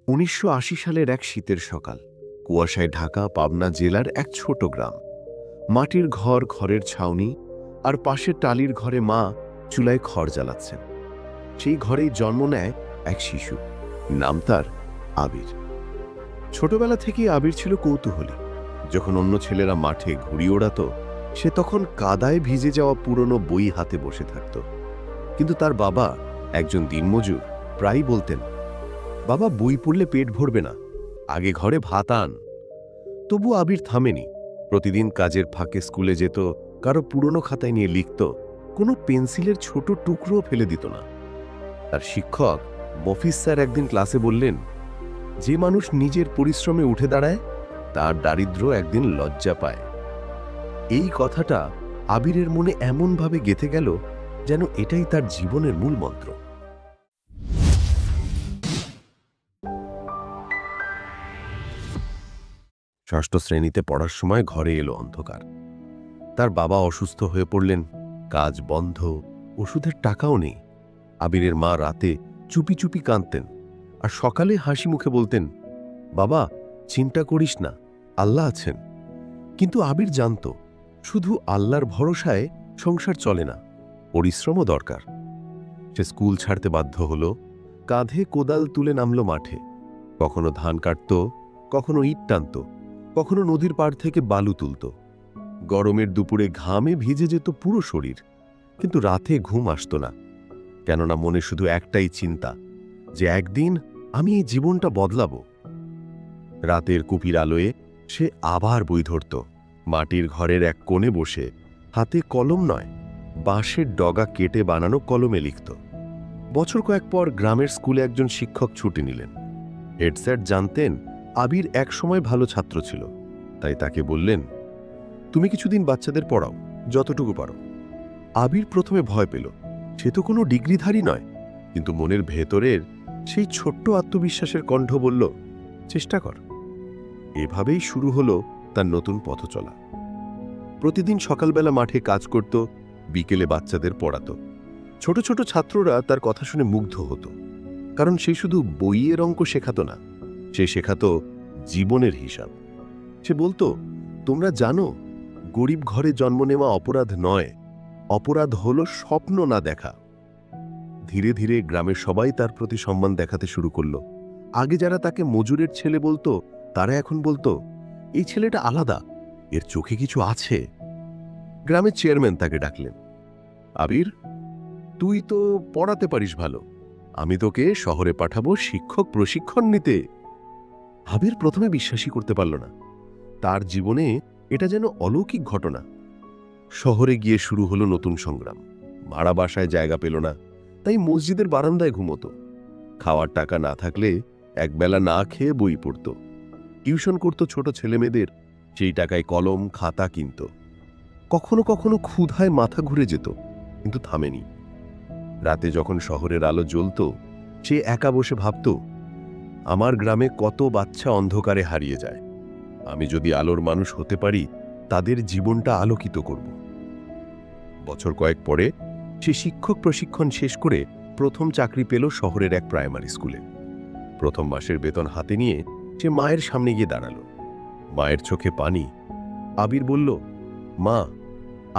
১৯৮০ সালের এক শীতের সকাল, কুয়াশায় ঢাকা পাবনা জেলার এক ছোট গ্রাম। মাটির ঘর, খড়ের ছাউনি, আর পাশের টালির ঘরে মা চুলায় খড় জ্বালাচ্ছেন। সেই ঘরেই জন্ম নেয় এক শিশু, নাম তার আবির। ছোটবেলা থেকেই আবির ছিল কৌতূহলী। যখন অন্য ছেলেরা মাঠে ঘুড়ি ওড়াত, সে তখন কাদায় ভিজে যাওয়া পুরনো বই হাতে বসে থাকত। কিন্তু তার বাবা, একজন দিনমজুর, প্রায়ই বলতেন, বাবা, বই পড়লে পেট ভরবে না, আগে ঘরে ভাত আন। তবু আবির থামেনি। প্রতিদিন কাজের ফাঁকে স্কুলে যেত, কারো পুরনো খাতায় নিয়ে লিখত, কোনো পেন্সিলের ছোট টুকরোও ফেলে দিত না। তার শিক্ষক মফিজ স্যার একদিন ক্লাসে বললেন, যে মানুষ নিজের পরিশ্রমে উঠে দাঁড়ায়, তার দারিদ্র্য একদিন লজ্জা পায়। এই কথাটা আবিরের মনে এমনভাবে গেঁথে গেল যেন এটাই তার জীবনের মূল মন্ত্র। ষষ্ঠ শ্রেণীতে পড়ার সময় ঘরে এলো অন্ধকার। তার বাবা অসুস্থ হয়ে পড়লেন, কাজ বন্ধ, ওষুধের টাকাও নেই। আবিরের মা রাতে চুপি চুপি কাঁদতেন, আর সকালে হাসি মুখে বলতেন, বাবা, চিন্তা করিস না, আল্লাহ আছেন। কিন্তু আবির জানত, শুধু আল্লাহর ভরসায় সংসার চলে না, পরিশ্রমও দরকার। সে স্কুল ছাড়তে বাধ্য হল, কাঁধে কোদাল তুলে নামল মাঠে। কখনো ধান কাটত, কখনো ইট টানত, কখনো নদীর পাড় থেকে বালু তুলত। গরমের দুপুরে ঘামে ভিজে যেত পুরো শরীর, কিন্তু রাতে ঘুম আসত না। কেননা মনে শুধু একটাই চিন্তা, যে একদিন আমি এই জীবনটা বদলাব। রাতের কুপির আলোয় সে আবার বই ধরত। মাটির ঘরের এক কোণে বসে হাতে কলম নয়, বাঁশের ডগা কেটে বানানো কলমে লিখত। বছর কয়েক পর গ্রামের স্কুলে একজন শিক্ষক ছুটি নিলেন। হেড স্যার জানতেন আবির এক সময় ভালো ছাত্র ছিল, তাই তাকে বললেন, তুমি কিছুদিন বাচ্চাদের পড়াও, যতটুকু পারো। আবির প্রথমে ভয় পেল। সে তো কোনো ডিগ্রিধারী নয়, কিন্তু মনের ভেতরের সেই ছোট্ট আত্মবিশ্বাসের কণ্ঠ বলল, চেষ্টা কর। এভাবেই শুরু হলো তার নতুন পথ চলা। প্রতিদিন সকালবেলা মাঠে কাজ করত, বিকেলে বাচ্চাদের পড়াত। ছোট ছোট ছাত্ররা তার কথা শুনে মুগ্ধ হতো, কারণ সে শুধু বইয়ের অঙ্ক শেখাত না, সে শেখাত জীবনের হিসাব। সে বলতো, তোমরা জানো, গরিব ঘরে জন্ম নেওয়া অপরাধ নয়, অপরাধ হলো স্বপ্ন না দেখা। ধীরে ধীরে গ্রামের সবাই তার প্রতি সম্মান দেখাতে শুরু করল। আগে যারা তাকে মজুরের ছেলে বলতো, তারা এখন বলতো, এই ছেলেটা আলাদা, এর চোখে কিছু আছে। গ্রামের চেয়ারম্যান তাকে ডাকলেন, আবির, তুই তো পড়াতে পারিস ভালো, আমি তোকে শহরে পাঠাবো শিক্ষক প্রশিক্ষণ নিতে। আবির প্রথমে বিশ্বাসই করতে পারল না। তার জীবনে এটা যেন অলৌকিক ঘটনা। শহরে গিয়ে শুরু হলো নতুন সংগ্রাম। ভাড়া বাসায় জায়গা পেল না, তাই মসজিদের বারান্দায় ঘুমোতো। খাওয়ার টাকা না থাকলে একবেলা না খেয়ে বই পড়ত। টিউশন করত ছোট ছেলেমেয়েদের, সেই টাকায় কলম খাতা কিনত। কখনো কখনো ক্ষুধায় মাথা ঘুরে যেত, কিন্তু থামেনি। রাতে যখন শহরের আলো জ্বলত, সে একা বসে ভাবত, আমার গ্রামে কত বাচ্চা অন্ধকারে হারিয়ে যায়, আমি যদি আলোর মানুষ হতে পারি, তাদের জীবনটা আলোকিত করব। বছর কয়েক পরে সে শিক্ষক প্রশিক্ষণ শেষ করে প্রথম চাকরি পেল শহরের এক প্রাইমারি স্কুলে। প্রথম মাসের বেতন হাতে নিয়ে সে মায়ের সামনে গিয়ে দাঁড়াল। মায়ের চোখে পানি। আবির বলল, মা,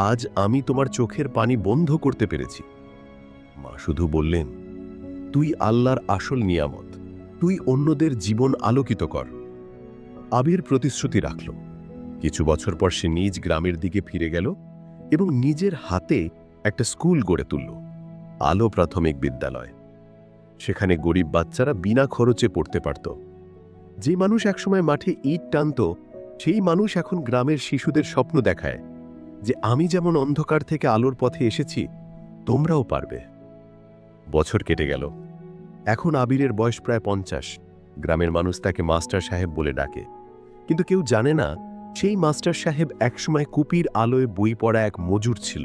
আজ আমি তোমার চোখের পানি বন্ধ করতে পেরেছি। মা শুধু বললেন, তুই আল্লাহর আসল নিয়ামত, তুই অন্যদের জীবন আলোকিত কর। আবির প্রতিশ্রুতি রাখল। কিছু বছর পর সে নিজ গ্রামের দিকে ফিরে গেল এবং নিজের হাতে একটা স্কুল গড়ে তুলল, আলো প্রাথমিক বিদ্যালয়। সেখানে গরিব বাচ্চারা বিনা খরচে পড়তে পারত। যে মানুষ একসময় মাঠে ইট টানত, সেই মানুষ এখন গ্রামের শিশুদের স্বপ্ন দেখায় যে আমি যেমন অন্ধকার থেকে আলোর পথে এসেছি, তোমরাও পারবে। বছর কেটে গেল। এখন আবিরের বয়স প্রায় 50। গ্রামের মানুষ তাকে মাস্টার সাহেব বলে ডাকে, কিন্তু কেউ জানে না সেই মাস্টার সাহেব একসময় কুপির আলোয় বই পড়া এক মজুর ছিল।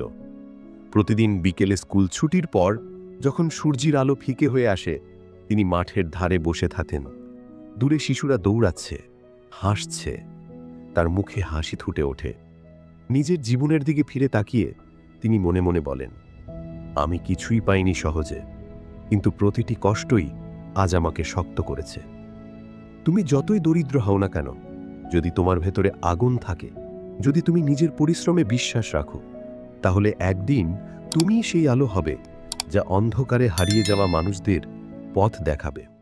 প্রতিদিন বিকেলে স্কুল ছুটির পর যখন সূর্যের আলো ফিকে হয়ে আসে, তিনি মাঠের ধারে বসে থাকেন। দূরে শিশুরা দৌড়াচ্ছে, হাসছে, তার মুখে হাসি ফুটে ওঠে। নিজের জীবনের দিকে ফিরে তাকিয়ে তিনি মনে মনে বলেন, আমি কিছুই পাইনি সহজে, কিন্তু প্রতিটি কষ্টই আজ আমাকে শক্ত করেছে। তুমি যতই দরিদ্র হও না কেন, যদি তোমার ভেতরে আগুন থাকে, যদি তুমি নিজের পরিশ্রমে বিশ্বাস রাখো, তাহলে একদিন তুমিই সেই আলো হবে যা অন্ধকারে হারিয়ে যাওয়া মানুষদের পথ দেখাবে।